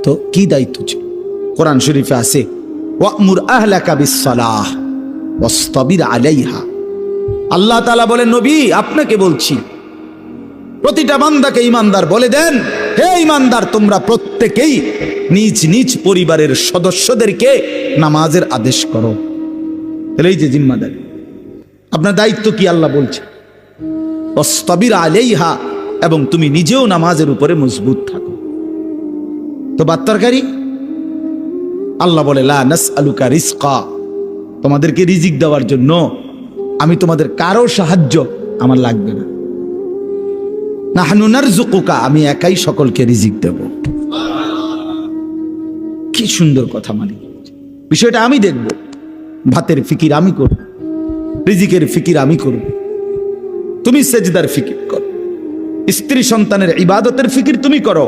তো কি দায়িত্ব ছিল? কোরআন শরীফে আছে, ওয়া'মুর আহলাকা বিস-সালাহ ওয়াসতাবির আলাইহা। আল্লাহ তাআলা বলেন, নবী আপনাকে বলছি, প্রতিটা বান্দাকে ঈমানদার বলে দেন, হে ঈমানদার, তোমরা প্রত্যেকেই নিজ নিজ পরিবারের সদস্যদেরকে নামাজের আদেশ করো। এই যে জিম্মাদারি, আপনার দায়িত্ব কি আল্লাহ বলছে, ওয়াসতাবির আলাইহা, এবং তুমি নিজেও নামাজের উপরে মজবুত থাকো। তো বাত্তারকারী আল্লাহ বলে, লা নাসআলুকা রিজকা, তোমাদেরকে রিজিক দেওয়ার জন্য আমি তোমাদের কারো সাহায্য আমার লাগবে না। নাহনু নারযুকুকা, আমি একাই সকলকে রিজিক দেব। কি সুন্দর কথা। মালিক বিষয়টা আমি দেখব, ভাতের ফিকির আমি করব, রিজিকের ফিকির আমি করব, তুমি সেজদার ফিকির করো, স্ত্রী সন্তানের ইবাদতের ফিকির তুমি করো।